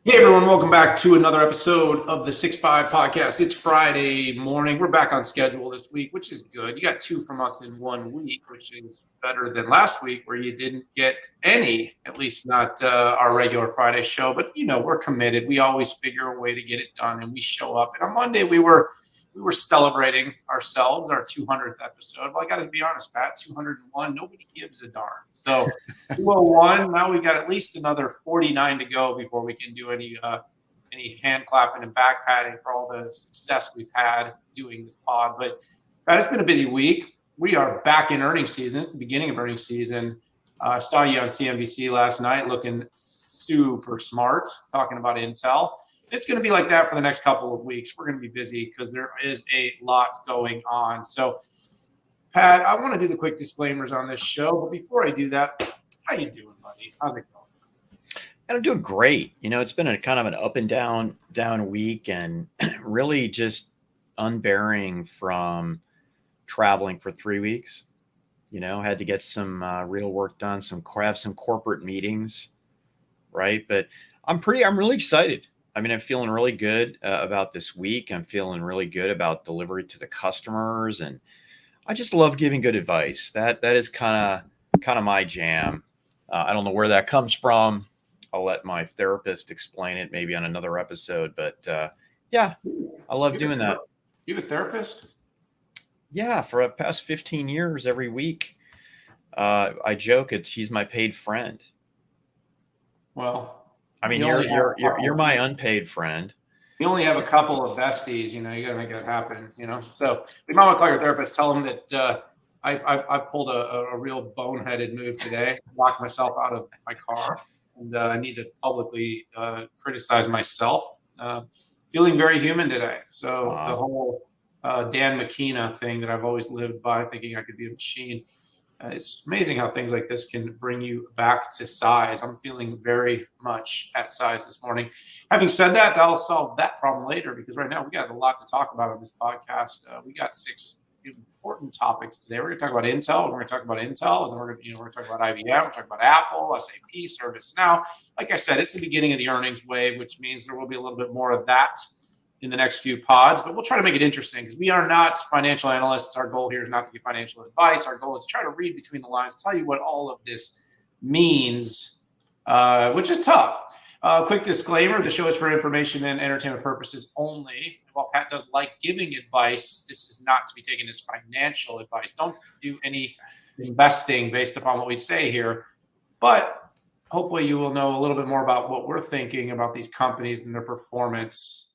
Hey everyone, welcome back to another episode of the 6-5 podcast. It's Friday morning. We're back on schedule this week, which is good. You got two from us in 1 week, which is better than last week where you didn't get any, at least not our regular Friday show. But we're committed. We always figure a way to get it done, and we show up. And on Monday we were celebrating ourselves, our 200th episode. Well, I got to be honest, Pat, 201, nobody gives a darn. So 201, now we got at least another 49 to go before we can do any hand clapping and back patting for all the success we've had doing this pod. But Pat, it's been a busy week. We are back in earnings season. It's the beginning of earnings season. I saw you on CNBC last night looking super smart, talking about Intel. It's going to be like that for the next couple of weeks. We're going to be busy because there is a lot going on. So, Pat, I want to do the quick disclaimers on this show. But before I do that, how you doing, buddy? How's it going? And I'm doing great. It's been a kind of an up and down week, and really just unbearing from traveling for 3 weeks. Had to get some real work done, have some corporate meetings, right? But I'm really excited. I'm feeling really good about this week. I'm feeling really good about delivery to the customers, and I just love giving good advice. That is kind of my jam. I don't know where that comes from. I'll let my therapist explain it maybe on another episode. But yeah, I love doing that. You have a therapist? Yeah, for the past 15 years, every week, I joke he's my paid friend. Well, you're my unpaid friend. You only have a couple of besties, you got to make it happen, So you might want to call your therapist, tell them that I pulled a real boneheaded move today, locked myself out of my car, and I need to publicly criticize myself. Feeling very human today. So the whole Dan McKenna thing that I've always lived by, thinking I could be a machine. It's amazing how things like this can bring you back to size. I'm feeling very much at size this morning. Having said that, I'll solve that problem later because right now we got a lot to talk about on this podcast. We got 6 important topics today. We're going to talk about Intel, and we're going to talk about Intel, and then we're going to talk about IBM, we're talk about Apple, SAP, ServiceNow. Like I said, it's the beginning of the earnings wave, which means there will be a little bit more of that in the next few pods, but we'll try to make it interesting because we are not financial analysts. Our goal here is not to give financial advice. Our goal is to try to read between the lines, tell you what all of this means, which is tough. Quick disclaimer, the show is for information and entertainment purposes only. While Pat does like giving advice, this is not to be taken as financial advice. Don't do any investing based upon what we say here, but hopefully you will know a little bit more about what we're thinking about these companies and their performance,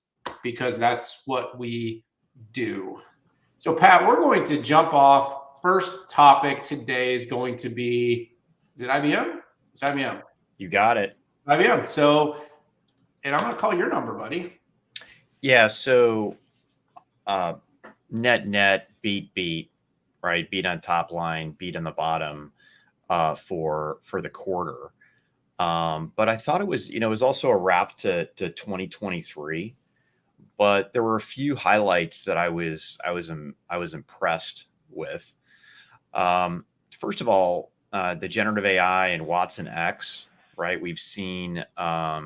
because that's what we do. So, Pat, we're going to jump off. First topic today is going to be, is it IBM? It's IBM. You got it. IBM. So, and I'm going to call your number, buddy. Yeah. So, net, beat, right? Beat on top line, beat on the bottom for the quarter. But I thought it was also a wrap to 2023. But there were a few highlights that I was impressed with. First of all, the generative AI and Watson X, right? We've seen a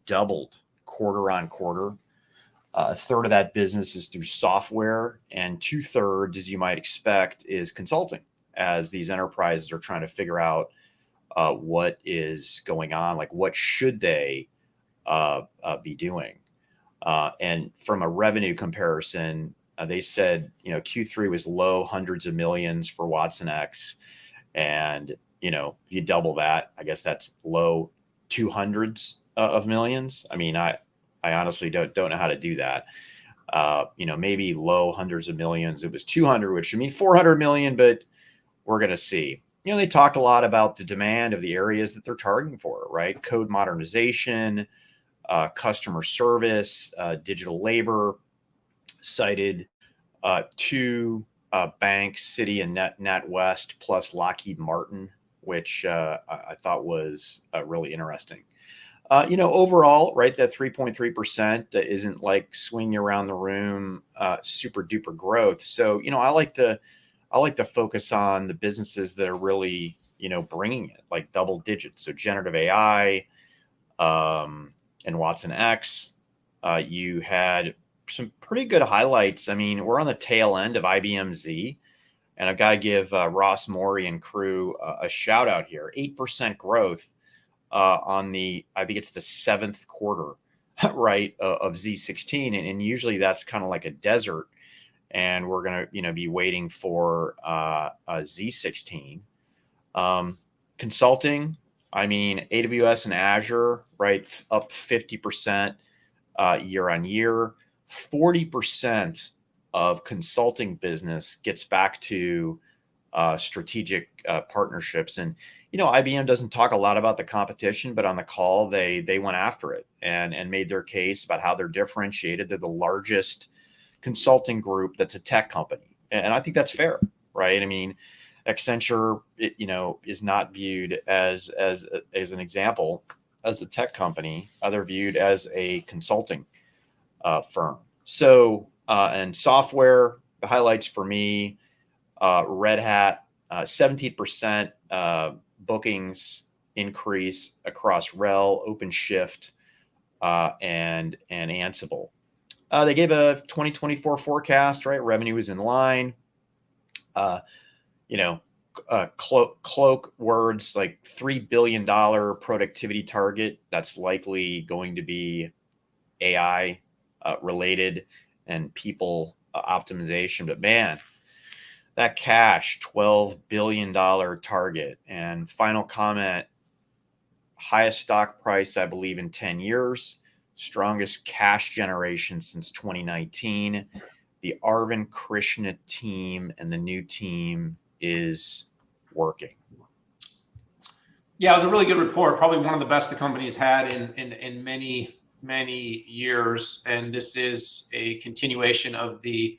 doubled quarter on quarter. A third of that business is through software, and 2/3, as you might expect, is consulting, as these enterprises are trying to figure out what is going on, like what should they be doing. And from a revenue comparison, they said, Q3 was low hundreds of millions for Watson X. And, if you double that, I guess that's low 200s of millions. I honestly don't know how to do that. Maybe low hundreds of millions. It was 200, which should mean 400 million, but we're going to see. They talked a lot about the demand of the areas that they're targeting for, right? Code modernization, customer service, digital labor. Cited 2 banks, Citi and NatWest, plus Lockheed Martin, which I thought was really interesting. Overall, right, that 3.3% isn't like swinging around the room, super duper growth. So, I like to focus on the businesses that are really, bringing it, like double digits. So generative AI, and Watson X. You had some pretty good highlights. I mean, we're on the tail end of IBM Z, and I've got to give Ross Morey and crew a shout out here. 8% growth on I think it's the 7th quarter, right, of Z16, and usually that's kind of like a desert, and we're gonna be waiting for a Z16. Consulting, I mean, AWS and Azure, right, up 50% year on year. 40% of consulting business gets back to strategic partnerships. And, IBM doesn't talk a lot about the competition, but on the call, they went after it and made their case about how they're differentiated. They're the largest consulting group that's a tech company. And I think that's fair, right? I mean, Accenture, is not viewed as an example as a tech company. They're viewed as a consulting firm. So, and software, the highlights for me, Red Hat, 17% bookings increase across RHEL, OpenShift, and Ansible. They gave a 2024 forecast, right? Revenue is in line. Cloak words like $3 billion productivity target. That's likely going to be AI related and people optimization. But man, that cash, $12 billion target. And final comment, highest stock price, I believe, in 10 years, strongest cash generation since 2019. The Arvind Krishna team and the new team is working. Yeah, it was a really good report. Probably one of the best the company's had in many, many years. And this is a continuation of the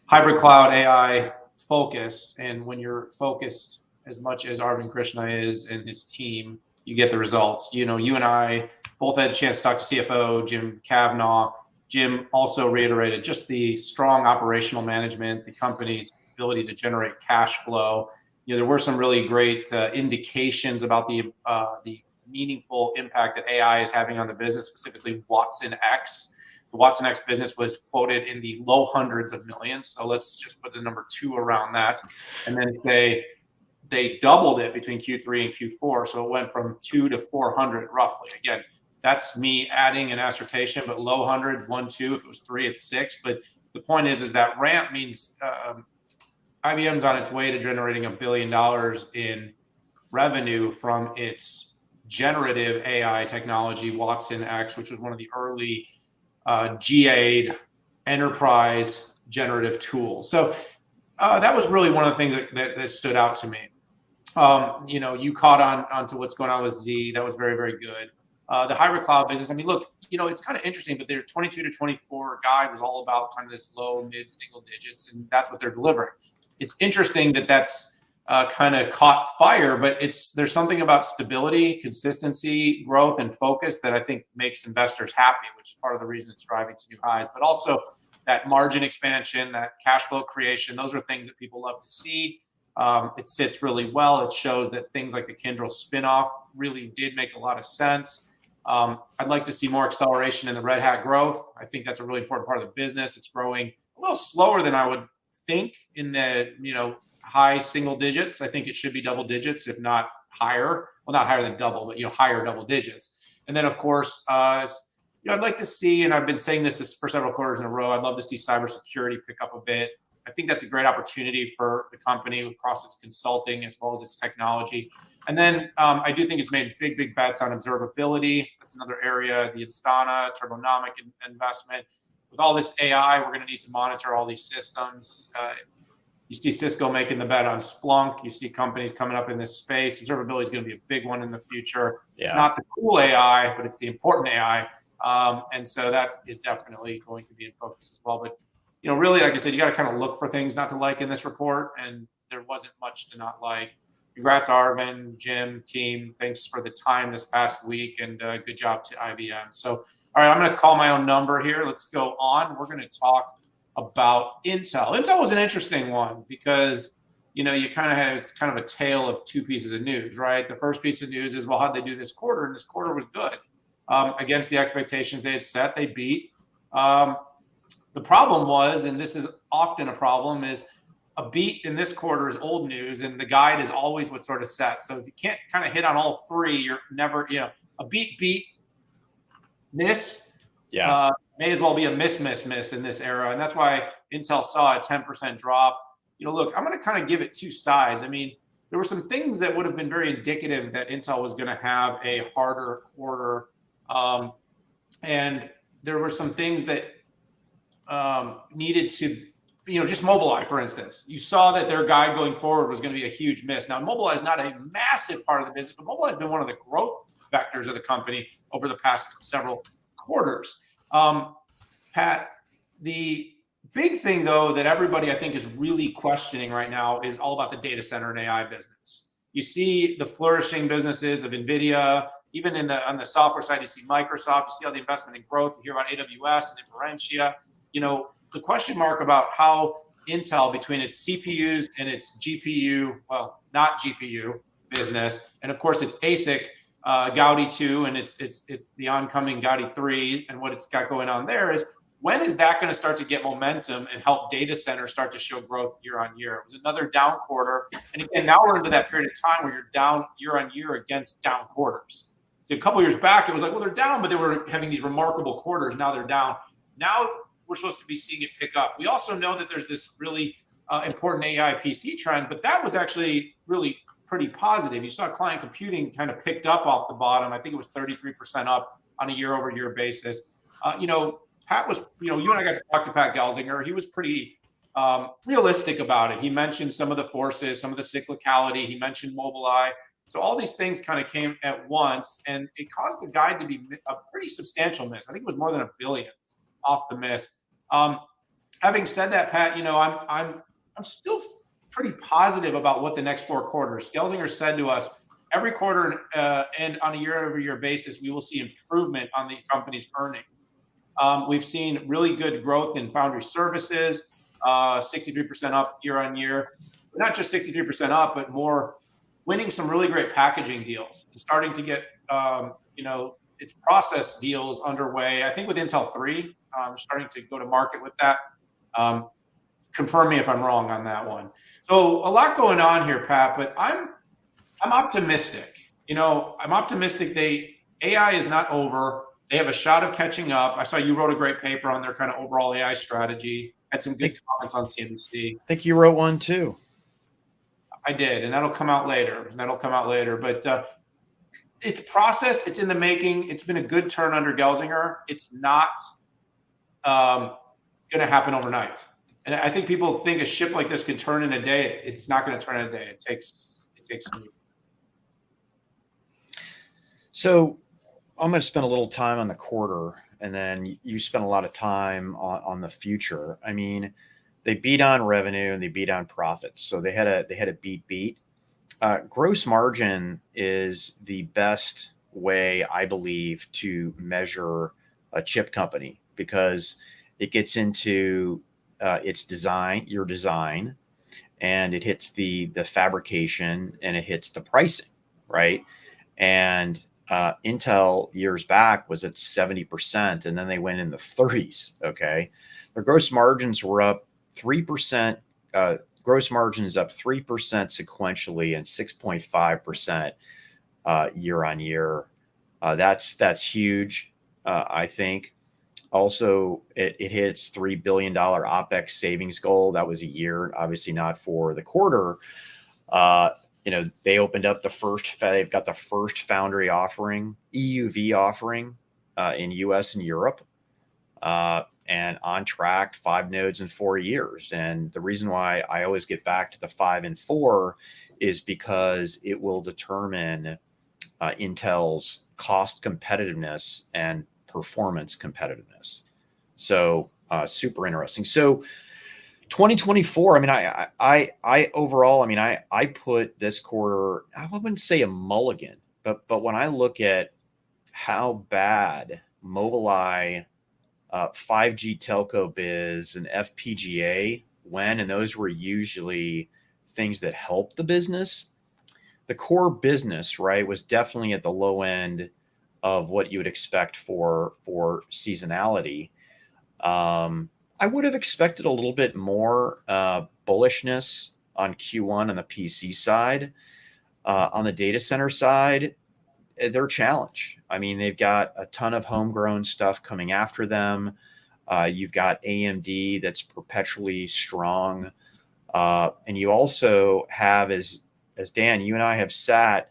hybrid cloud AI focus. And when you're focused as much as Arvind Krishna is and his team, you get the results. You and I both had a chance to talk to CFO Jim Kavanaugh. Jim also reiterated just the strong operational management, the company's ability to generate cash flow. There were some really great indications about the meaningful impact that AI is having on the business, specifically Watson X. The Watson X business was quoted in the low hundreds of millions. So let's just put the number 2 around that. And then they doubled it between Q3 and Q4. So it went from 2 to 400 roughly. Again, that's me adding an assertion, but low 100, 1, 2. If it was 3, it's 6. But the point is that ramp means IBM's on its way to generating $1 billion in revenue from its generative AI technology, Watson X, which was one of the early GA'd enterprise generative tools. So that was really one of the things that stood out to me. You caught on to what's going on with Z. That was very, very good. The hybrid cloud business, I mean, look, it's kind of interesting, but their 22 to 24 guide was all about kind of this low, mid single digits, and that's what they're delivering. It's interesting that that's kind of caught fire, but there's something about stability, consistency, growth, and focus that I think makes investors happy, which is part of the reason it's driving to new highs. But also that margin expansion, that cash flow creation, those are things that people love to see. It sits really well. It shows that things like the Kyndryl spinoff really did make a lot of sense. I'd like to see more acceleration in the Red Hat growth. I think that's a really important part of the business. It's growing a little slower than I would think in the high single digits. I think it should be double digits, if not higher. Well, not higher than double, but higher double digits. And then of course, I'd like to see, and I've been saying this for several quarters in a row, I'd love to see cybersecurity pick up a bit. I think that's a great opportunity for the company across its consulting as well as its technology. And then I do think it's made big bets on observability. That's another area, the Instana, Turbonomic investment. With all this AI, we're going to need to monitor all these systems. You see Cisco making the bet on Splunk. You see companies coming up in this space. Observability is going to be a big one in the future. Yeah. It's not the cool AI, but it's the important AI. And so that is definitely going to be in focus as well. But, really, like I said, you got to kind of look for things not to like in this report. And there wasn't much to not like. Congrats, Arvind, Jim, team. Thanks for the time this past week. And good job to IBM. So, all right, I'm going to call my own number here. Let's go on. We're going to talk about Intel. Intel was an interesting one because, you kind of have kind of a tale of two pieces of news, right? The first piece of news is, well, how'd they do this quarter? And this quarter was good. against the expectations they had set. They beat. The problem was, and this is often a problem, is a beat in this quarter is old news, and the guide is always what's sort of set. So if you can't kind of hit on all three, you're never, a beat, miss, may as well be a miss in this era. And that's why Intel saw a 10% drop. Look, I'm going to kind of give it two sides. I mean, there were some things that would have been very indicative that Intel was going to have a harder quarter. And there were some things that needed to, just Mobileye, for instance. You saw that their guide going forward was going to be a huge miss. Now, Mobileye is not a massive part of the business, but Mobileye has been one of the growth vectors of the company over the past several quarters. Pat, the big thing, though, that everybody I think is really questioning right now is all about the data center and AI business. You see the flourishing businesses of NVIDIA, even on the software side, you see Microsoft, you see all the investment in growth, you hear about AWS and Inferentia. The question mark about how Intel, between its CPUs and its GPU, well, not GPU business, and of course its ASIC, Gaudi 2, and it's the oncoming Gaudi 3, and what it's got going on there is, when is that going to start to get momentum and help data centers start to show growth year on year? It was another down quarter. And again, now we're into that period of time where you're down year on year against down quarters. So a couple of years back, it was like, well, they're down, but they were having these remarkable quarters. Now they're down. Now we're supposed to be seeing it pick up. We also know that there's this really important AI PC trend, but that was actually really pretty positive. You saw client computing kind of picked up off the bottom. I think it was 33% up on a year-over-year basis. Pat was, you and I got to talk to Pat Gelsinger. He was pretty realistic about it. He mentioned some of the forces, some of the cyclicality. He mentioned Mobileye. So all these things kind of came at once, and it caused the guide to be a pretty substantial miss. I think it was more than $1 billion off the miss. Having said that, Pat, I'm still pretty positive about what the next 4 quarters. Gelsinger said to us, every quarter and on a year-over-year basis, we will see improvement on the company's earnings. We've seen really good growth in foundry services, 63% up year on year. Not just 63% up, but more winning some really great packaging deals. Starting to get, its process deals underway. I think with Intel 3, starting to go to market with that. Confirm me if I'm wrong on that one. So a lot going on here, Pat, but I'm optimistic. I'm optimistic AI is not over. They have a shot of catching up. I saw you wrote a great paper on their kind of overall AI strategy. Had some good comments on CNBC. I think you wrote one too. I did, and that'll come out later. But it's process. It's in the making. It's been a good turn under Gelsinger. It's not going to happen overnight. And I think people think a ship like this can turn in a day. It's not going to turn in a day. It takes some years. So I'm going to spend a little time on the quarter, and then you spent a lot of time on the future. I mean, they beat on revenue and they beat on profits. So they had a beat. Gross margin is the best way, I believe, to measure a chip company, because it gets into its design, your design, and it hits the fabrication, and it hits the pricing, right? And Intel years back was at 70%, and then they went in the 30s. Okay, their gross margins were up 3%. Gross margins up 3% sequentially and 6.5% year on year. That's huge. I think. Also, it hits $3 billion OpEx savings goal. That was a year, obviously not for the quarter. They opened up they've got the first foundry offering, EUV offering in US and Europe, and on track, 5 nodes in 4 years. And the reason why I always get back to the 5 and 4 is because it will determine Intel's cost competitiveness and performance competitiveness. So super interesting. So 2024, I mean, I overall, I mean, I put this quarter, I wouldn't say a mulligan, but when I look at how bad Mobileye, 5G telco biz, and FPGA went, and those were usually things that helped the business, the core business, right, was definitely at the low end of what you would expect for seasonality. I would have expected a little bit more bullishness on Q1 on the PC side. On the data center side, they're challenged. I mean, they've got a ton of homegrown stuff coming after them. You've got AMD that's perpetually strong. And you also have, as Dan, you and I have sat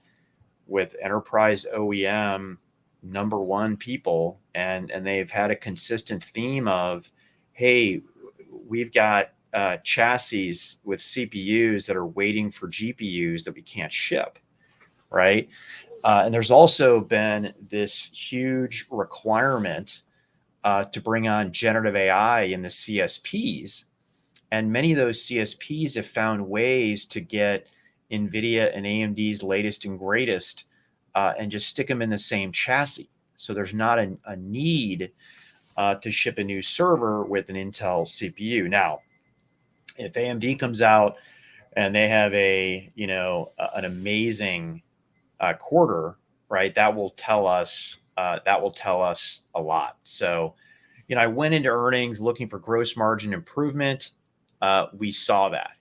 with enterprise OEM number one people, and they've had a consistent theme of, hey, we've got chassis with CPUs that are waiting for GPUs that we can't ship, right? And there's also been this huge requirement to bring on generative AI in the CSPs. And many of those CSPs have found ways to get NVIDIA and AMD's latest and greatest and just stick them in the same chassis. So there's not a need to ship a new server with an Intel CPU. Now, if AMD comes out and they have an amazing quarter, right, that will tell us a lot. So, I went into earnings looking for gross margin improvement. We saw that.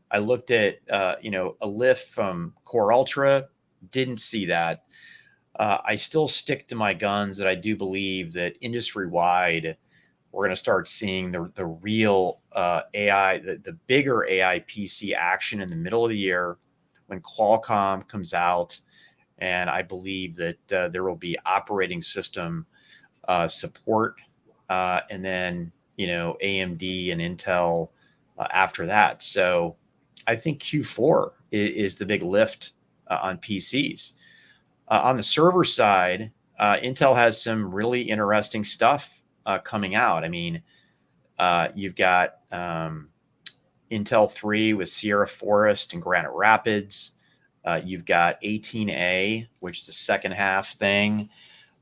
I looked at a lift from Core Ultra, didn't see that. I still stick to my guns that I do believe that industry-wide, we're going to start seeing the real AI, the bigger AI PC action in the middle of the year when Qualcomm comes out. And I believe that there will be operating system support, and then AMD and Intel after that. So I think Q4 is the big lift on PCs. On the server side, Intel has some really interesting stuff coming out. I mean, you've got Intel 3 with Sierra Forest and Granite Rapids. You've got 18A, which is the second half thing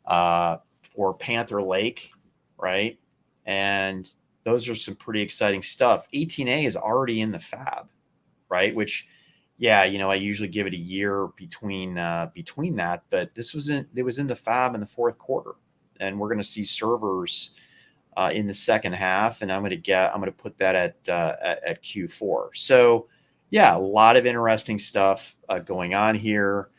for Panther Lake, right? And those are some pretty exciting stuff. 18A is already in the fab, right? Which, yeah, I usually give it a year between that, but it was in the fab in the fourth quarter, and we're going to see servers in the second half, and I'm going to put that at Q4. So, yeah, a lot of interesting stuff going on here.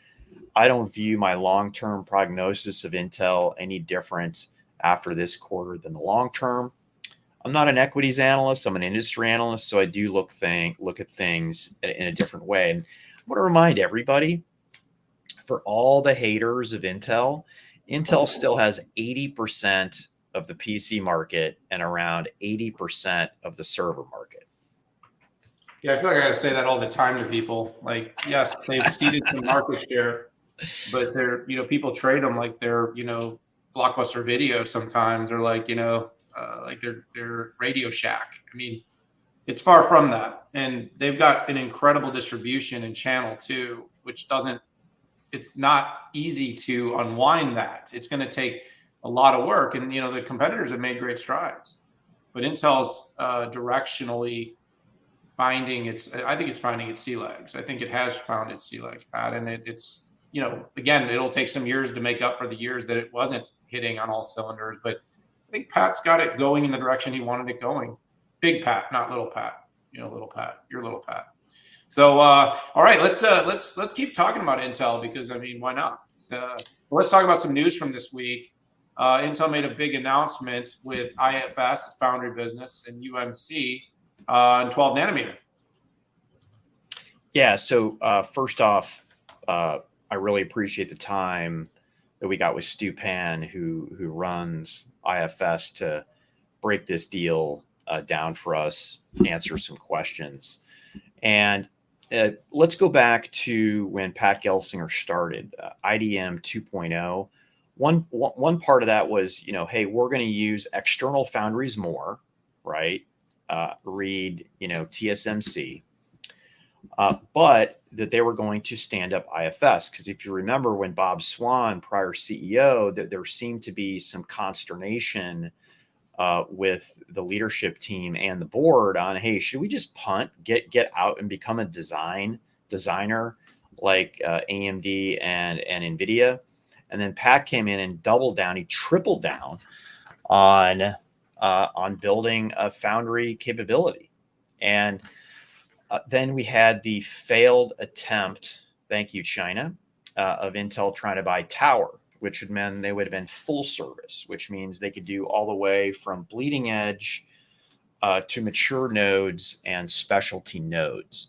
I don't view my long-term prognosis of Intel any different after this quarter than the long term. I'm not an equities analyst. I'm an industry analyst, so I do look at things in a different way. And I want to remind everybody, for all the haters of Intel, Intel still has 80% of the PC market and around 80% of the server market. Yeah, I feel like I got to say that all the time to people. Like, yes, they've ceded some market share, but they're, people trade them like they're, Blockbuster Video sometimes, or like, like they're Radio Shack. I mean, it's far from that. And they've got an incredible distribution and channel too, which it's not easy to unwind that. It's going to take a lot of work. And, the competitors have made great strides, but Intel's directionally I think it's finding its sea legs. I think it has found its sea legs, Pat. And it's, again, it'll take some years to make up for the years that it wasn't hitting on all cylinders. But I think Pat's got it going in the direction he wanted it going. Big Pat, not little Pat. Little Pat, you're little Pat. So, all right, let's keep talking about Intel, because I mean, why not? Let's talk about some news from this week. Intel made a big announcement with IFS, its foundry business, and UMC on 12 nanometer. Yeah. So first off, I really appreciate the time that we got with Stu Pan, who runs IFS, to break this deal down for us, answer some questions. And let's go back to when Pat Gelsinger started IDM 2.0. One part of that was, hey, we're going to use external foundries more, right? Read, TSMC, but that they were going to stand up IFS. Because if you remember, when Bob Swan, prior CEO, that there seemed to be some consternation with the leadership team and the board on, hey, should we just punt, get out and become a designer like AMD and NVIDIA? And then Pat came in and doubled down. He tripled down on building a foundry capability. And then we had the failed attempt, thank you, China, of Intel trying to buy Tower, which would mean they would have been full service, which means they could do all the way from bleeding edge to mature nodes and specialty nodes.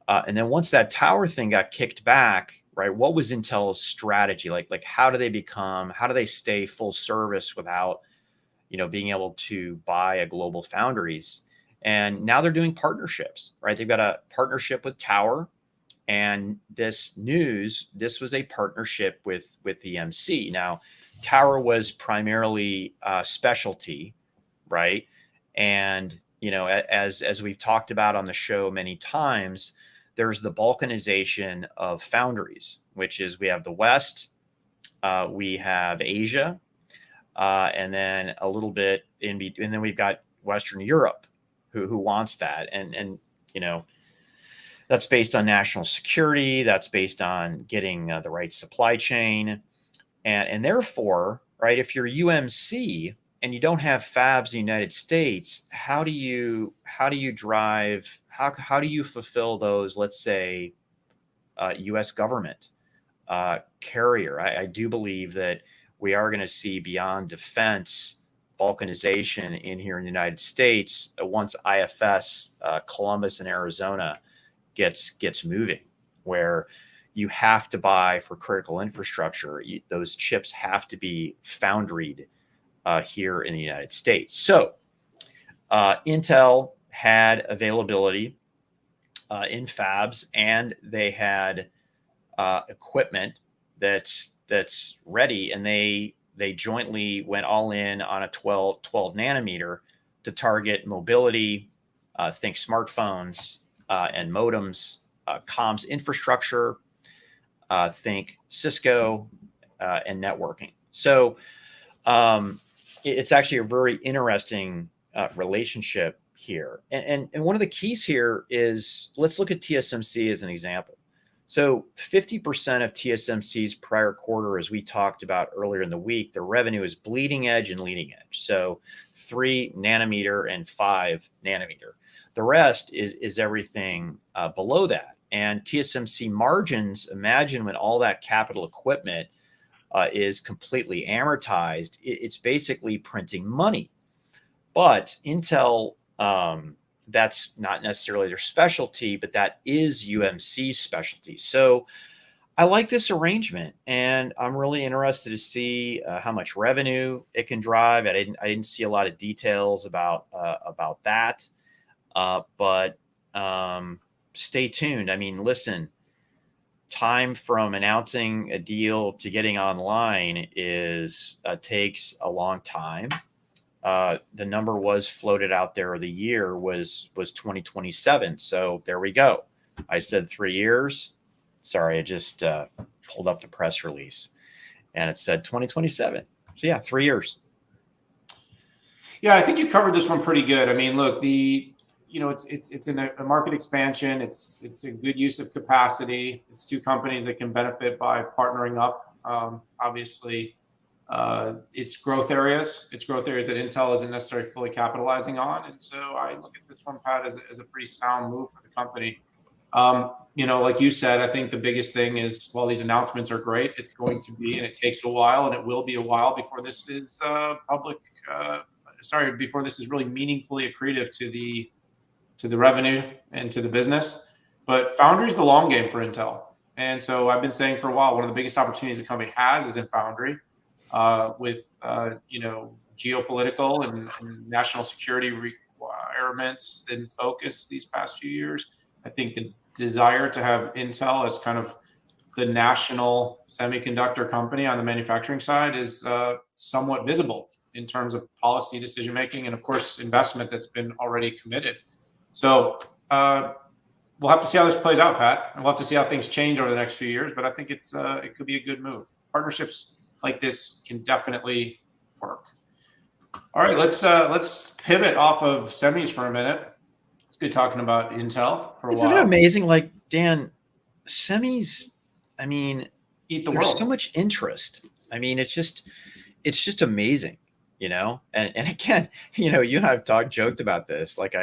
And then once that Tower thing got kicked back, right, what was Intel's strategy? Like how do they stay full service without, being able to buy a global foundries? And now they're doing partnerships, right? They've got a partnership with Tower. And this was a partnership with EMC. Now, Tower was primarily specialty, right? And, as we've talked about on the show many times, there's the balkanization of foundries, which is we have the West, we have Asia, and then a little bit and then we've got Western Europe, who wants that, and that's based on national security. That's based on getting the right supply chain, and therefore, right, if you're UMC and you don't have fabs in the United States, how do you fulfill those, let's say, U.S. government carrier? I do believe that we are going to see beyond defense balkanization in here in the United States once IFS, Columbus and Arizona gets moving, where you have to buy for critical infrastructure. Those chips have to be foundried here in the United States. So Intel had availability in fabs, and they had equipment that's ready, and they jointly went all in on a 12 nanometer to target mobility, think smartphones, and modems, comms infrastructure, think Cisco, and networking. So it's actually a very interesting relationship here. And one of the keys here is, let's look at TSMC as an example. So 50% of TSMC's prior quarter, as we talked about earlier in the week, the revenue is bleeding edge and leading edge. So 3 nanometer and 5 nanometer. The rest is everything below that. And TSMC margins, imagine when all that capital equipment is completely amortized, it's basically printing money. But Intel, that's not necessarily their specialty, but that is UMC's specialty. So I like this arrangement, and I'm really interested to see how much revenue it can drive. I didn't see a lot of details about that. But stay tuned. I mean, listen, time from announcing a deal to getting online takes a long time. The number was floated out there. The year was 2027. So there we go. I said 3 years. Sorry, I just pulled up the press release, and it said 2027. So yeah, 3 years. Yeah, I think you covered this one pretty good. I mean, look, it's in a market expansion. It's a good use of capacity. It's two companies that can benefit by partnering up. Obviously, it's growth areas. It's growth areas that Intel isn't necessarily fully capitalizing on. And so I look at this one, Pat, as a pretty sound move for the company. Like you said, I think the biggest thing is, while these announcements are great, it's going to be, and it takes a while, and it will be a while before this is before this is really meaningfully accretive to the revenue and to the business. But foundry is the long game for Intel. And so I've been saying for a while, one of the biggest opportunities the company has is in foundry, with geopolitical and national security requirements in focus these past few years. I think the desire to have Intel as kind of the national semiconductor company on the manufacturing side is somewhat visible in terms of policy decision making, and of course investment that's been already committed. So we'll have to see how this plays out, Pat, and we'll have to see how things change over the next few years. But I think it could be a good move. Partnerships like this can definitely work. All right, let's pivot off of semis for a minute. It's good talking about Intel for a while. Isn't it amazing? Like, Dan, semis, I mean, eat the there's world. so much interest. I mean, it's just amazing, and again, you and I've joked about this. Like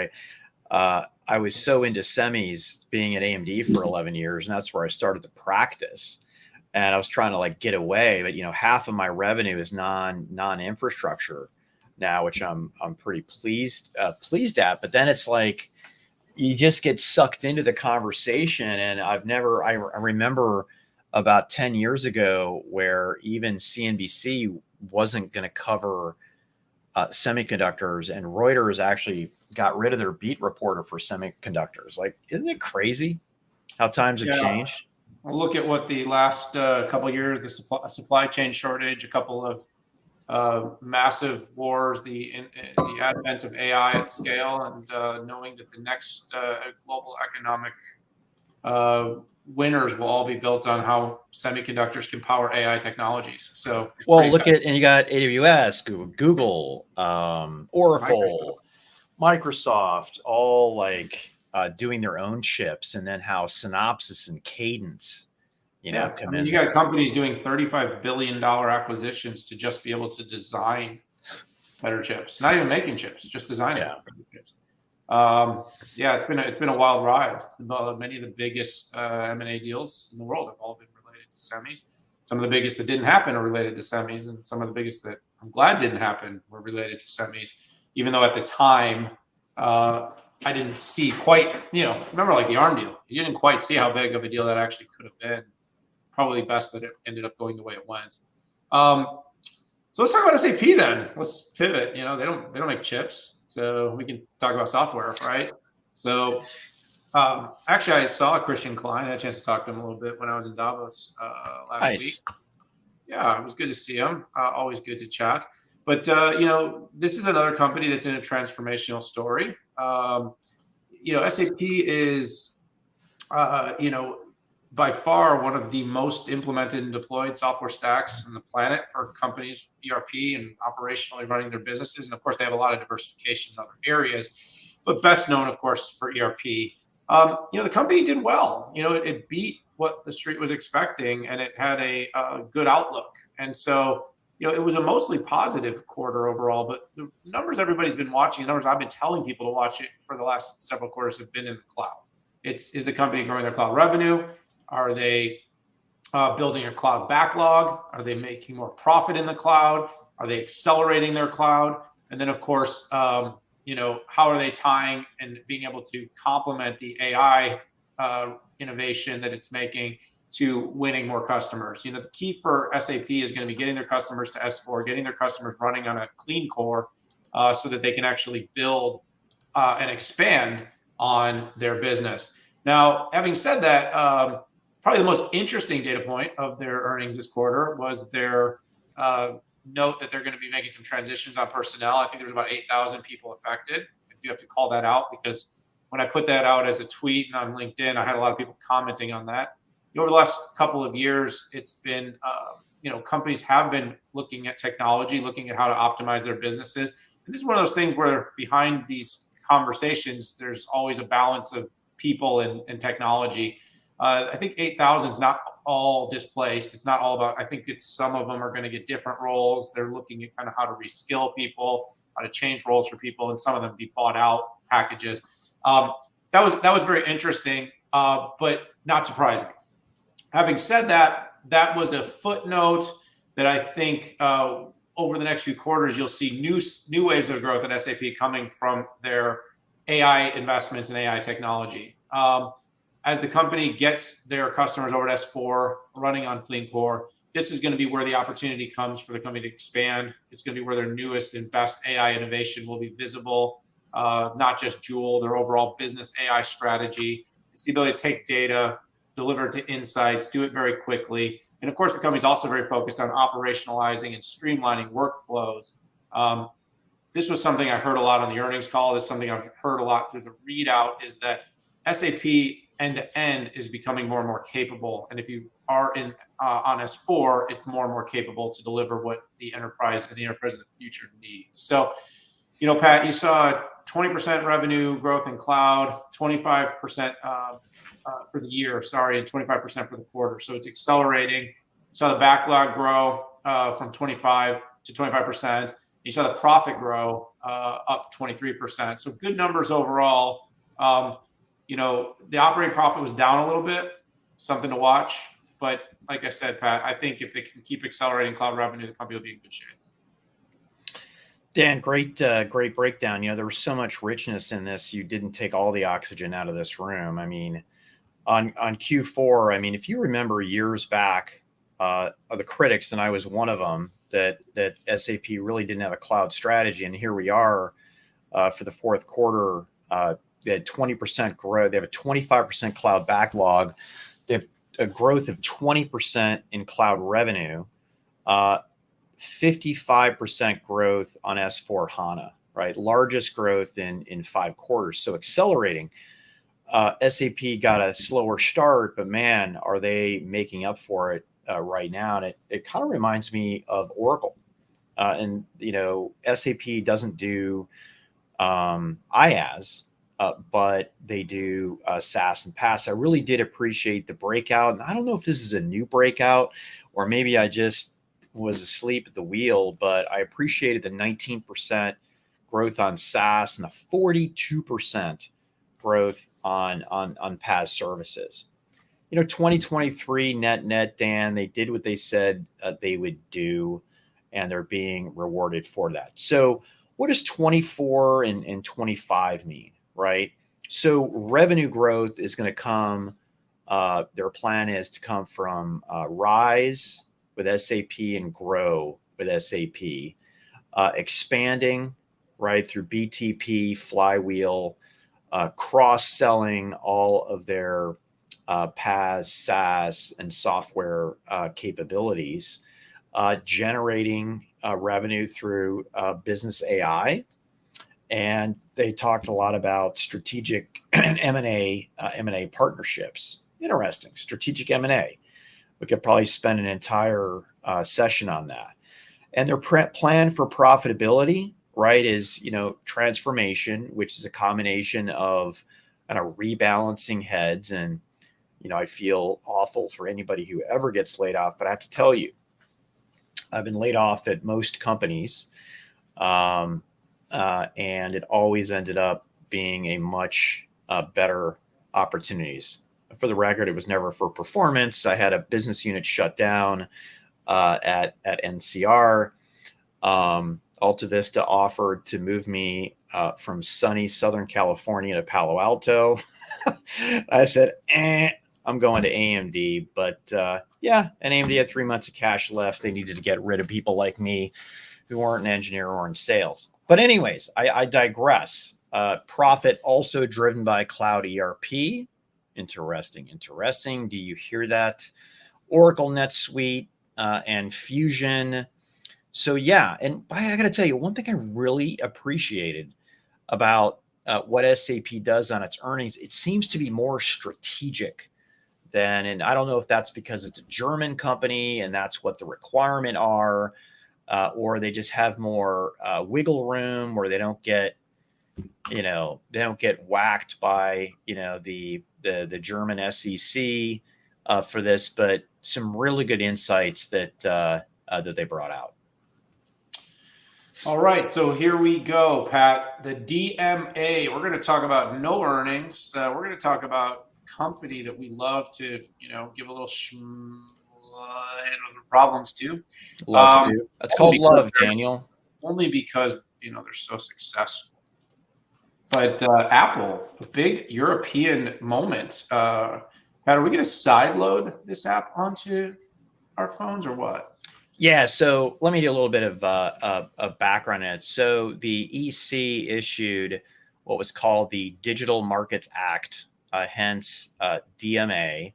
I was so into semis being at AMD for 11 years, and that's where I started to practice. And I was trying to like get away, but half of my revenue is non-infrastructure now, which I'm pretty pleased at. But then it's like you just get sucked into the conversation, and I remember about 10 years ago where even CNBC wasn't going to cover semiconductors, and Reuters actually got rid of their beat reporter for semiconductors. Like, isn't it crazy how times have changed? Well, look at what the last couple of years, the supply chain shortage, a couple of massive wars, the advent of AI at scale, and knowing that the next global economic winners will all be built on how semiconductors can power AI technologies. So, well, and you got AWS, Google, Oracle, Microsoft, all like doing their own chips, and then how Synopsys and Cadence, come in. You got companies doing $35 billion acquisitions to just be able to design better chips, not even making chips, just designing better chips. It's been a wild ride. Many of the biggest M&A deals in the world have all been related to semis. Some of the biggest that didn't happen are related to semis, and some of the biggest that I'm glad didn't happen were related to semis. Even though at the time I didn't see quite, remember like the ARM deal, you didn't quite see how big of a deal that actually could have been. Probably best that it ended up going the way it went. So let's talk about SAP then. Let's pivot. They don't make chips, so we can talk about software, right? So actually, I saw Christian Klein. I had a chance to talk to him a little bit when I was in Davos last week. Yeah, it was good to see him. Always good to chat. But this is another company that's in a transformational story. SAP is, by far one of the most implemented and deployed software stacks on the planet for companies, ERP, and operationally running their businesses. And of course, they have a lot of diversification in other areas, but best known, of course, for ERP. The company did well. It beat what the street was expecting, and it had a good outlook. And so, it was a mostly positive quarter overall, but the numbers everybody's been watching, the numbers I've been telling people to watch it for the last several quarters have been in the cloud. Is the company growing their cloud revenue? Are they building a cloud backlog? Are they making more profit in the cloud? Are they accelerating their cloud? And then, of course, how are they tying and being able to complement the AI innovation that it's making to winning more customers? The key for SAP is going to be getting their customers to S4, getting their customers running on a clean core so that they can actually build and expand on their business. Now, having said that, probably the most interesting data point of their earnings this quarter was their note that they're going to be making some transitions on personnel. I think there's about 8,000 people affected. I do have to call that out because when I put that out as a tweet and on LinkedIn, I had a lot of people commenting on that. Over the last couple of years, it's been, companies have been looking at technology, looking at how to optimize their businesses. And this is one of those things where behind these conversations, there's always a balance of people and technology. I think 8,000 is not all displaced. It's not all about, I think it's some of them are going to get different roles. They're looking at kind of how to reskill people, how to change roles for people, and some of them be bought out packages. That was very interesting, but not surprising. Having said that, that was a footnote that I think over the next few quarters, you'll see new waves of growth at SAP coming from their AI investments and AI technology. As the company gets their customers over to S4 running on clean core, this is going to be where the opportunity comes for the company to expand. It's going to be where their newest and best AI innovation will be visible, not just Joule, their overall business AI strategy. It's the ability to take data, deliver it to insights, do it very quickly. And of course, the company's also very focused on operationalizing and streamlining workflows. This was something I heard a lot on the earnings call. This is something I've heard a lot through the readout, is that SAP end-to-end is becoming more and more capable. And if you are on S4, it's more and more capable to deliver what the enterprise of the future needs. So, Pat, you saw 20% revenue growth in cloud, 25% for the year, and 25% for the quarter. So it's accelerating. You saw the backlog grow. from 25 to 25%. You saw the profit grow up 23%. So good numbers overall. The operating profit was down a little bit, something to watch. But like I said, Pat, I think if they can keep accelerating cloud revenue, the company will be in good shape. Dan, great breakdown. There was so much richness in this. You didn't take all the oxygen out of this room. I mean, on Q4, I mean, if you remember years back, the critics, and I was one of them, that SAP really didn't have a cloud strategy. And here we are for the fourth quarter. They had 20% growth. They have a 25% cloud backlog. They have a growth of 20% in cloud revenue, 55% growth on S4 HANA, right? Largest growth in 5 quarters. So accelerating. SAP got a slower start, but man, are they making up for it right now? And it kind of reminds me of Oracle. And, SAP doesn't do IaaS, but they do SaaS and PaaS. I really did appreciate the breakout. And I don't know if this is a new breakout or maybe I just was asleep at the wheel, but I appreciated the 19% growth on SaaS and the 42% growth on PaaS services. 2023 net, Dan, they did what they said they would do, and they're being rewarded for that. So what does 24 and 25 mean, right? So revenue growth is going to come, their plan is to come from rise with SAP and grow with SAP, expanding, right, through BTP, flywheel, cross-selling all of their PaaS, SaaS, and software capabilities, generating revenue through business AI. And they talked a lot about strategic M&A partnerships. Interesting, strategic M&A. We could probably spend an entire session on that. And their plan for profitability, right, is, transformation, which is a combination of kind of rebalancing heads. And, I feel awful for anybody who ever gets laid off, but I have to tell you, I've been laid off at most companies. And it always ended up being a much better opportunities. For the record, it was never for performance. I had a business unit shut down at NCR. Alta Vista offered to move me from sunny Southern California to Palo Alto. I said, I'm going to AMD. But and AMD had 3 months of cash left. They needed to get rid of people like me who weren't an engineer or in sales. But anyways, I digress. Profit also driven by cloud ERP. Interesting. Do you hear that? Oracle NetSuite and Fusion. So and I got to tell you, one thing I really appreciated about what SAP does on its earnings, it seems to be more strategic than, and I don't know if that's because it's a German company and that's what the requirement are, or they just have more wiggle room, where they don't get whacked by the German SEC for this, but some really good insights that they brought out. All right, so here we go, Pat. The DMA. We're going to talk about no earnings. We're going to talk about a company that we love to, give a little problems to. Love to. That's called love, Daniel. Only because they're so successful. But Apple, a big European moment. Pat, are we going to sideload this app onto our phones or what? Yeah, so let me do a little bit of background on it. So the EC issued what was called the Digital Markets Act, hence DMA,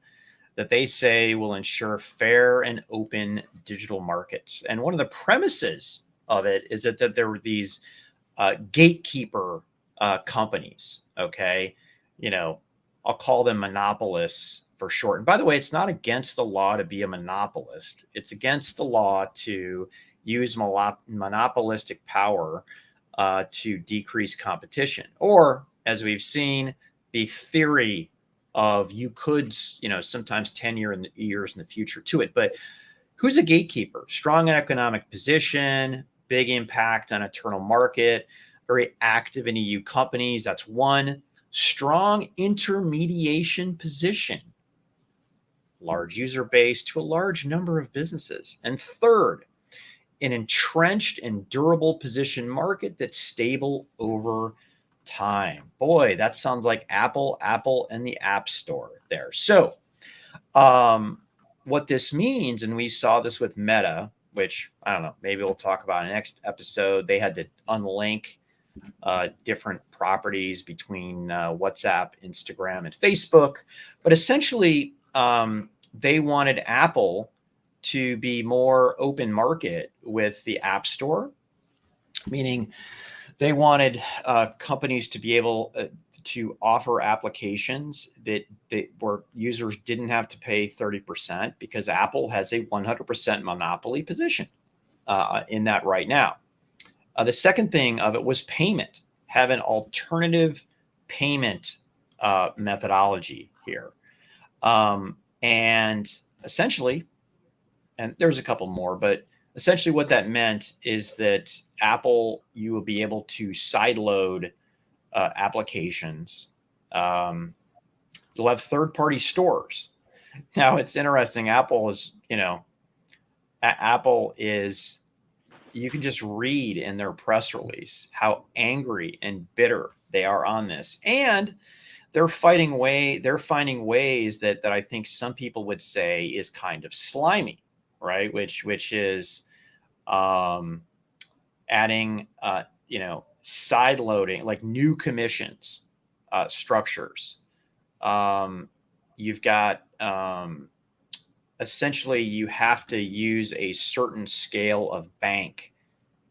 that they say will ensure fair and open digital markets. And one of the premises of it is that there were these gatekeeper companies, okay? I'll call them monopolists for short. And by the way, it's not against the law to be a monopolist. It's against the law to use monopolistic power to decrease competition. Or, as we've seen, the theory of you could, sometimes 10 years in the future to it. But, Who's a gatekeeper? Strong economic position, big impact on internal market, very active in EU companies. That's one. Strong intermediation position, large user base to a large number of businesses. And third, an entrenched and durable position market that's stable over time. Boy, that sounds like Apple and the App Store there. So what this means, and we saw this with Meta, which I don't know, maybe we'll talk about in the next episode. They had to unlink different properties between WhatsApp, Instagram, and Facebook. But essentially, they wanted Apple to be more open market with the App Store, meaning they wanted companies to be able to offer applications that where users didn't have to pay 30%, because Apple has a 100% monopoly position in that right now. The second thing of it was payment, have an alternative payment methodology here. And essentially, and there's a couple more, but essentially what that meant is that Apple, you will be able to sideload applications. You'll have third-party stores. Now it's interesting. Apple is, you can just read in their press release how angry and bitter they are on this. And they're finding ways that I think some people would say is kind of slimy, right? Which is adding, side loading, like new commissions structures. You've got essentially you have to use a certain scale of bank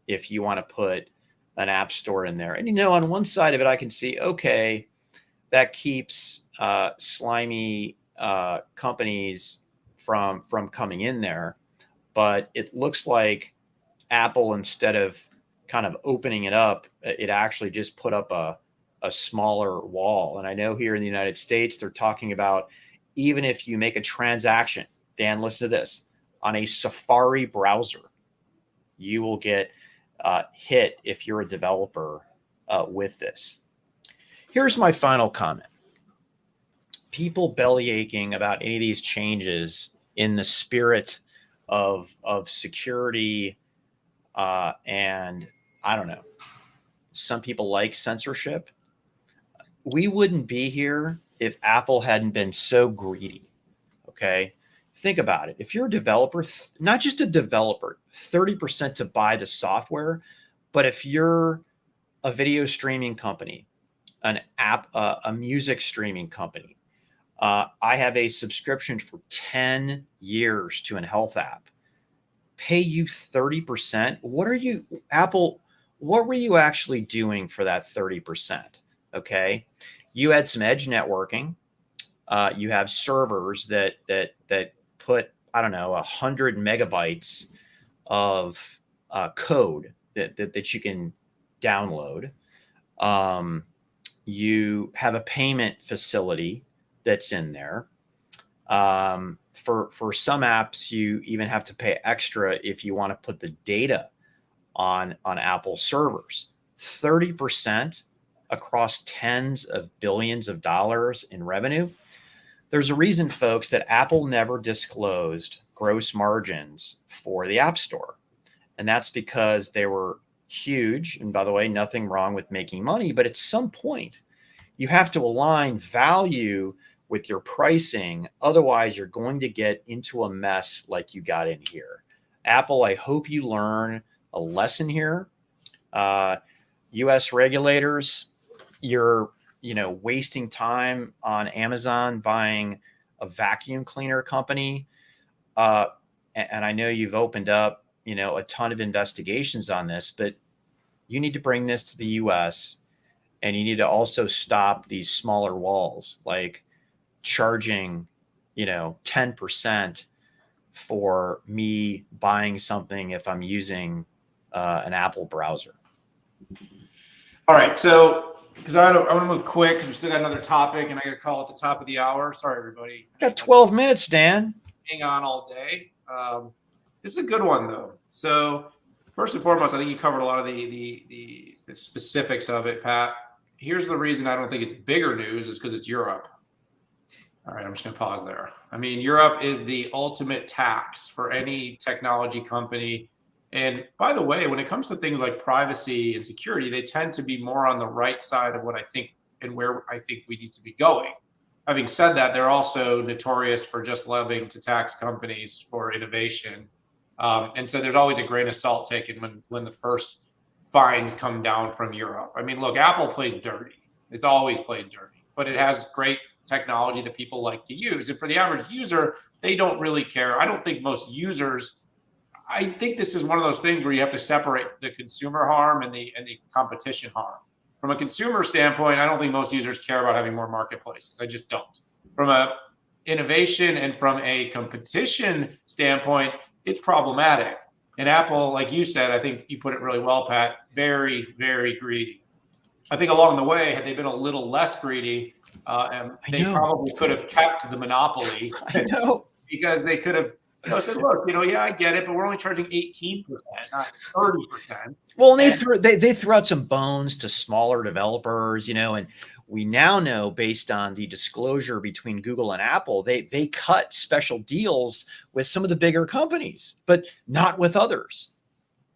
if you want to put an app store in there. And on one side of it, I can see, okay, that keeps slimy companies from coming in there. But it looks like Apple, instead of kind of opening it up, it actually just put up a smaller wall. And I know here in the United States, they're talking about, even if you make a transaction, Dan, listen to this, on a Safari browser, you will get hit if you're a developer with this. Here's my final comment. People belly aching about any of these changes in the spirit of security, and I don't know, some people like censorship. We wouldn't be here if Apple hadn't been so greedy. Okay, think about it. If you're a developer, not just a developer, 30% to buy the software, but if you're a video streaming company, an app, a music streaming company, I have a subscription for 10 years to an health app. Pay you 30%. What are you, Apple? What were you actually doing for that 30%? Okay, you had some edge networking. You have servers that put, I don't know, 100 megabytes of code that you can download. You have a payment facility that's in there. For some apps, you even have to pay extra if you want to put the data on Apple servers. 30% across tens of billions of dollars in revenue. There's a reason, folks, that Apple never disclosed gross margins for the App Store. And that's because they were huge. And by the way, nothing wrong with making money, but at some point, you have to align value with your pricing. Otherwise, you're going to get into a mess like you got in here. Apple, I hope you learn a lesson here. US regulators, you're wasting time on Amazon buying a vacuum cleaner company. And I know you've opened up, a ton of investigations on this, but you need to bring this to the US, and you need to also stop these smaller walls, like charging, 10% for me buying something if I'm using an Apple browser. All right. So, because I want to move quick because we still got another topic and I got to call at the top of the hour. Sorry, everybody. Got 12 minutes, Dan. Hang on all day. This is a good one though. So first and foremost, I think you covered a lot of the specifics of it, Pat. Here's the reason I don't think it's bigger news is because it's Europe. All right, I'm just going to pause there. I mean, Europe is the ultimate tax for any technology company. And by the way, when it comes to things like privacy and security, they tend to be more on the right side of what I think and where I think we need to be going. Having said that, they're also notorious for just loving to tax companies for innovation. And so there's always a grain of salt taken when the first fines come down from Europe. I mean, look, Apple plays dirty. It's always played dirty, but it has great technology that people like to use. And for the average user, they don't really care. I don't think most users, I think this is one of those things where you have to separate the consumer harm and the competition harm. From a consumer standpoint, I don't think most users care about having more marketplaces. I just don't. From a innovation and from a competition standpoint, it's problematic. And Apple, like you said, I think you put it really well, Pat, very, very greedy. I think along the way, had they been a little less greedy, and they probably could have kept the monopoly. I know. Because they could have said, look, yeah, I get it, but we're only charging 18%, not 30%. Well, and they threw out some bones to smaller developers, and we now know based on the disclosure between Google and Apple, they cut special deals with some of the bigger companies, but not with others.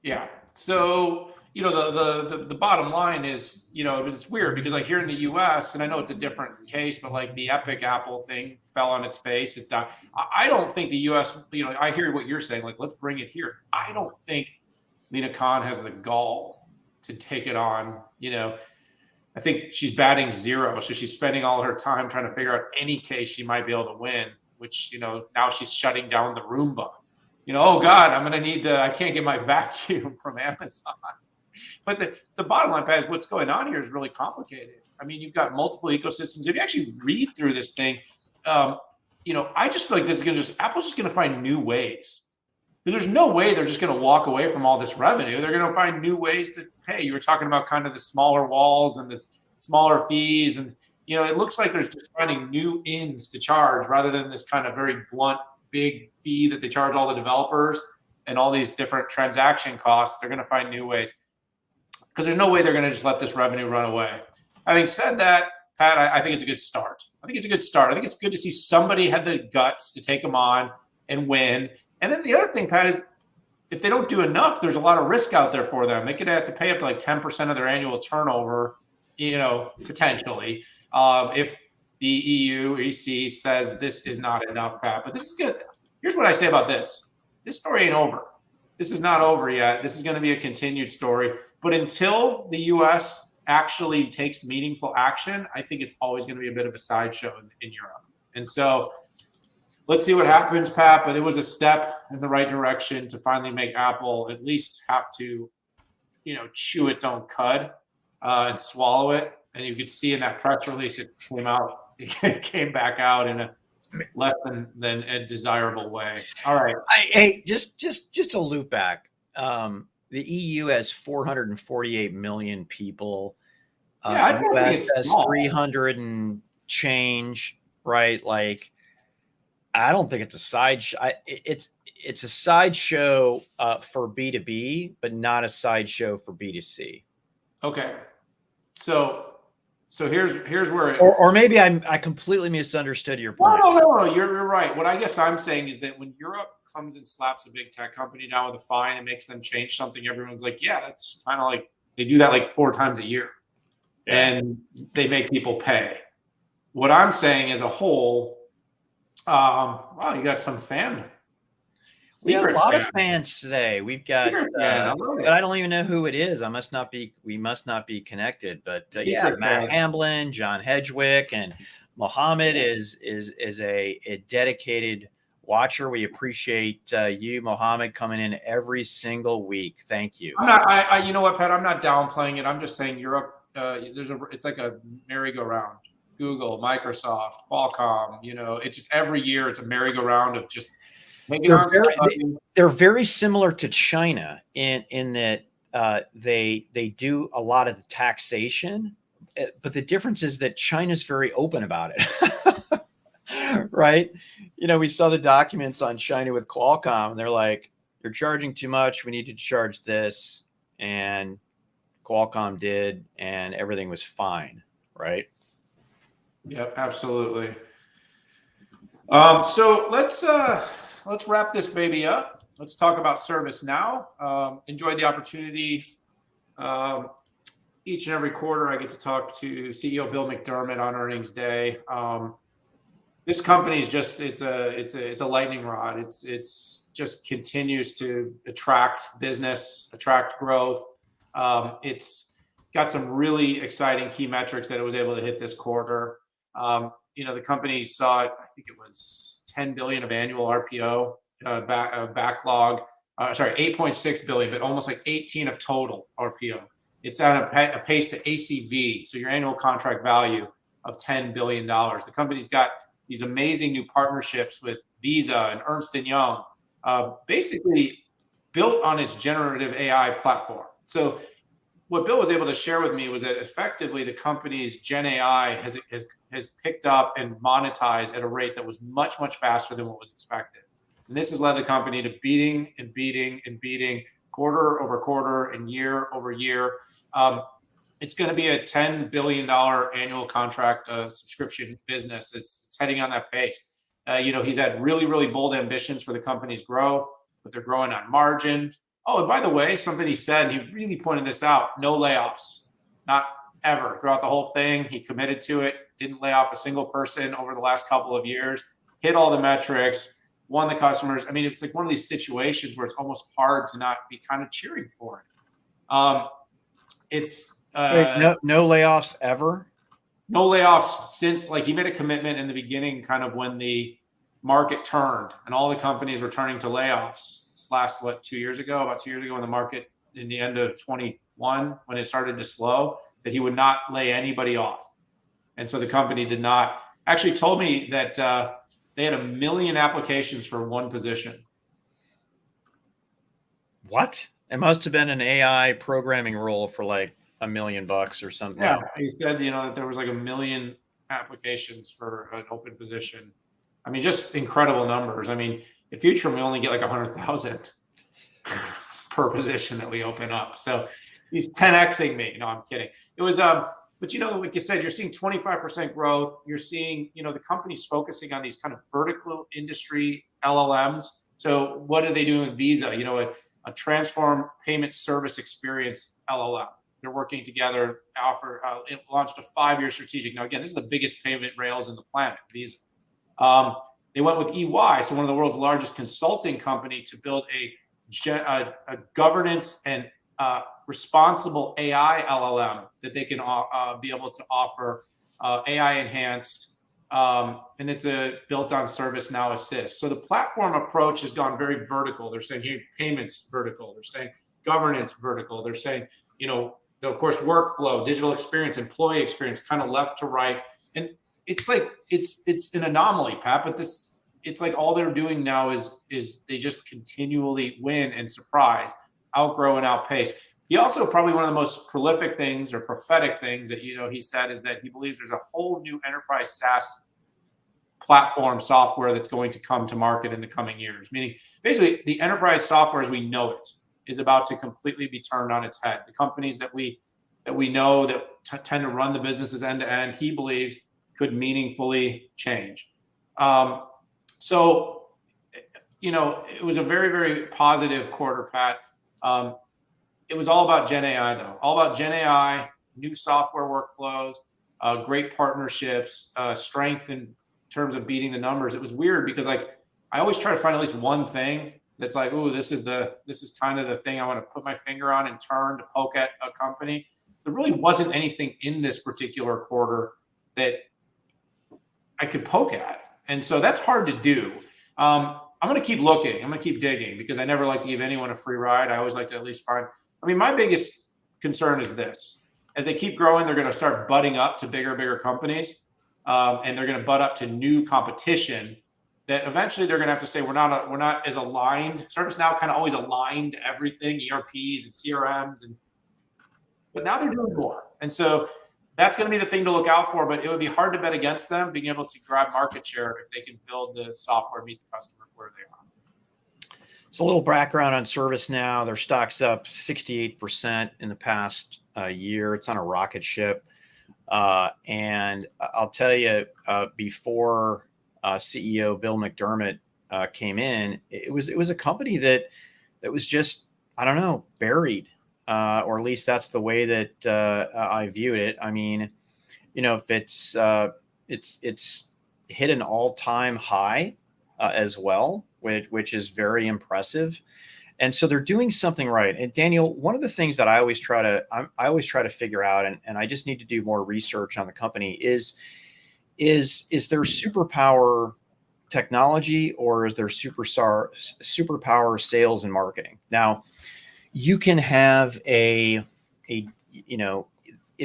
Yeah. So, the bottom line is, it's weird because like here in the US, and I know it's a different case, but like the Epic Apple thing fell on its face. I don't think the US, I hear what you're saying, like, let's bring it here. I don't think Lina Khan has the gall to take it on. I think she's batting zero. So she's spending all her time trying to figure out any case she might be able to win, which, now she's shutting down the Roomba. Oh God, I'm going to need I can't get my vacuum from Amazon. But the bottom line, Pat, is what's going on here is really complicated. I mean, you've got multiple ecosystems. If you actually read through this thing, I just feel like this is Apple's just going to find new ways. Because there's no way they're just going to walk away from all this revenue. They're going to find new ways to pay. You were talking about kind of the smaller walls and the smaller fees. And, it looks like there's just finding new ends to charge rather than this kind of very blunt, big fee that they charge all the developers and all these different transaction costs. They're going to find new ways. Because there's no way they're going to just let this revenue run away. Having said that, Pat, I think it's a good start. I think it's good to see somebody had the guts to take them on and win. And then the other thing, Pat, is if they don't do enough, there's a lot of risk out there for them. They could have to pay up to like 10% of their annual turnover, potentially. If the EU or EC says this is not enough, Pat. But this is good. Here's what I say about this. This story ain't over. This is not over yet. This is going to be a continued story. But until the U.S. actually takes meaningful action, I think it's always going to be a bit of a sideshow in Europe. And so let's see what happens, Pat. But it was a step in the right direction to finally make Apple at least have to, chew its own cud and swallow it. And you could see in that press release it came back out in a less than a desirable way. All right. Hey, just to loop back. The EU has 448 million people. Yeah, US has 300 and change, right? Like, I don't think it's a sideshow. It's a sideshow for B2B, but not a sideshow for B2C. Okay, so here's where or maybe I completely misunderstood your point. No, you're right. What I guess I'm saying is that when Europe comes and slaps a big tech company down with a fine and makes them change something, everyone's like, yeah, that's kind of like they do that like 4 times a year, and they make people pay. What I'm saying as a whole, wow, you got some fan. We have a lot of fans today. We've got, but I don't even know who it is. We must not be connected. But Matt Hamblin, John Hedgewick, and Mohammed is a dedicated watcher. We appreciate you, Mohammed, coming in every single week. Thank you. I'm not. You know what, Pat? I'm not downplaying it. I'm just saying Europe. It's like a merry-go-round. Google, Microsoft, Qualcomm. It's just every year it's a merry-go-round of just. They're very similar to China in that they do a lot of the taxation, but the difference is that China's very open about it, right? We saw the documents on China with Qualcomm, and they're like, you're charging too much. We need to charge this. And Qualcomm did, and everything was fine, right? Yep, absolutely. So let's wrap this baby up. Let's talk about ServiceNow. Enjoyed the opportunity. Each and every quarter, I get to talk to CEO Bill McDermott on earnings day. This company is just it's a lightning rod. It's just continues to attract business, attract growth. It's got some really exciting key metrics that it was able to hit this quarter. The company saw, I think it was 10 billion of annual RPO backlog. Sorry, 8.6 billion, but almost like 18 of total RPO. It's at a pace to ACV, so your annual contract value of $10 billion. The company's got these amazing new partnerships with Visa and Ernst & Young, basically built on its generative AI platform. So what Bill was able to share with me was that effectively the company's Gen AI has picked up and monetized at a rate that was much, much faster than what was expected. And this has led the company to beating quarter over quarter and year over year. It's going to be a $10 billion annual contract subscription business. It's heading on that pace. He's had really, really bold ambitions for the company's growth, but they're growing on margin. Oh, and by the way, something he said, and he really pointed this out, no layoffs, not ever. Throughout the whole thing, he committed to it, didn't lay off a single person over the last couple of years, hit all the metrics, won the customers. I mean, it's like one of these situations where it's almost hard to not be kind of cheering for it. No layoffs ever? No layoffs since, like, he made a commitment in the beginning, kind of when the market turned and all the companies were turning to layoffs. This last, about 2 years ago, when the market in the end of 21, when it started to slow, that he would not lay anybody off. And so the company did not. Actually told me that they had 1 million applications for one position. What? It must have been an AI programming role for like $1 million or something. Yeah, he said, that there was like 1 million applications for an open position. I mean, just incredible numbers. I mean, at Futurum, we only get like 100,000 per position that we open up. So he's 10xing me. No, I'm kidding. It was, but like you said, you're seeing 25% growth. You're seeing, the company's focusing on these kind of vertical industry LLMs. So what are they doing with Visa? A transform payment service experience LLM. They're working together. It launched a 5-year strategic. Now, again, this is the biggest payment rails in the planet, Visa. They went with EY, so one of the world's largest consulting company, to build a governance and responsible AI LLM that they can be able to offer AI enhanced, and it's built on ServiceNow Assist. So the platform approach has gone very vertical. They're saying here payments vertical. They're saying governance vertical. They're saying of course workflow, digital experience, employee experience, kind of left to right. And it's like it's an anomaly, Pat. But it's like all they're doing now is they just continually win and surprise, outgrow and outpace. He also, probably one of the most prolific things or prophetic things that he said is that he believes there's a whole new enterprise SaaS platform software that's going to come to market in the coming years. Meaning, basically, the enterprise software as we know it is about to completely be turned on its head. The companies that we know that tend to run the businesses end to end, he believes, could meaningfully change. So, it was a very, very positive quarter, Pat. It was all about Gen AI, though. All about Gen AI, new software workflows, great partnerships, strength in terms of beating the numbers. It was weird because, like, I always try to find at least one thing that's like, ooh, this is kind of the thing I want to put my finger on and turn to poke at a company. There really wasn't anything in this particular quarter that I could poke at. And so that's hard to do. I'm going to keep looking. I'm going to keep digging because I never like to give anyone a free ride. I always like to at least find. I mean, my biggest concern is this. As they keep growing, they're going to start butting up to bigger and bigger companies. And they're going to butt up to new competition that eventually they're going to have to say, we're not as aligned. ServiceNow kind of always aligned to everything, ERPs and CRMs. But now they're doing more. And so that's going to be the thing to look out for, but it would be hard to bet against them being able to grab market share if they can build the software, meet the customers where they are. So a little background on ServiceNow. Their stock's up 68% in the past year. It's on a rocket ship. And I'll tell you, before CEO Bill McDermott came in, it was a company that was just, I don't know, buried, or at least that's the way that I viewed it. I mean, if it's hit an all-time high as well, which is very impressive. And so they're doing something right. And Daniel, one of the things that I always try to figure out, and I just need to do more research on the company is there superpower technology, or is there superpower sales and marketing? Now, you can have it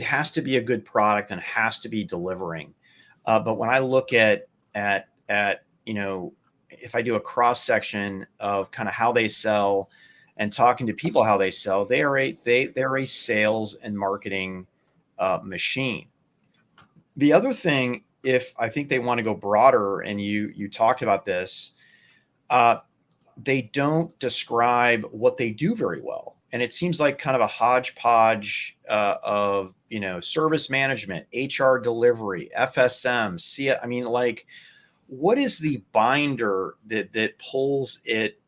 has to be a good product and has to be delivering. But when I look at if I do a cross section of kind of how they sell and talking to people how they sell, they're a sales and marketing machine. The other thing, if I think they want to go broader, and you talked about this, they don't describe what they do very well. And it seems like kind of a hodgepodge of service management, HR delivery, FSM, I mean, like, what is the binder that pulls it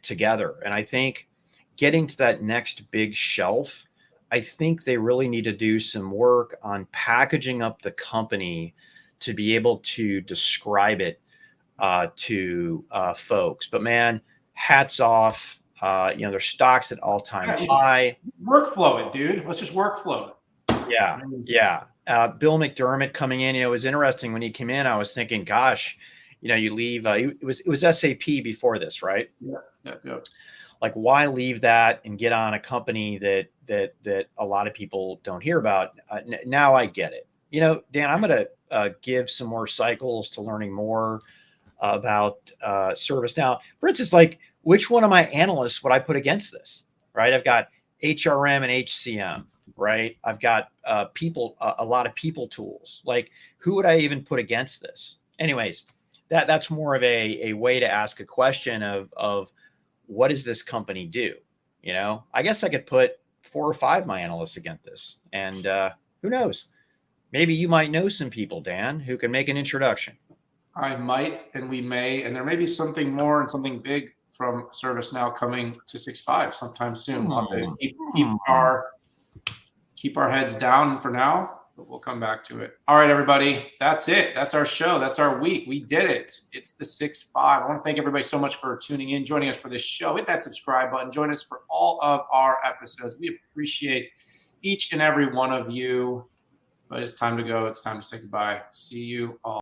together? And I think getting to that next big shelf, I think they really need to do some work on packaging up the company to be able to describe it to folks. But man, hats off. Their stock's at all-time high. Workflow it, dude. Let's just workflow it. Yeah. Bill McDermott coming in, it was interesting when he came in. I was thinking, gosh, you leave. It was SAP before this, right? Yeah. Like, why leave that and get on a company that a lot of people don't hear about? Now I get it. Dan, I'm going to give some more cycles to learning more about ServiceNow. For instance, like, which one of my analysts would I put against this? Right? I've got HRM and HCM. Right? I've got a lot of people tools. Like, who would I even put against this? Anyways, that's more of a way to ask a question of what does this company do? I guess I could put 4 or 5 of my analysts against this, and who knows? Maybe you might know some people, Dan, who can make an introduction. I might, and we may, and there may be something more and something big from ServiceNow coming to 6.5 sometime soon. We'll have to keep our heads down for now, but we'll come back to it. All right, everybody. That's it. That's our show. That's our week. We did it. It's the 6.5. I want to thank everybody so much for tuning in, joining us for this show. Hit that subscribe button. Join us for all of our episodes. We appreciate each and every one of you. But it's time to go. It's time to say goodbye. See you all.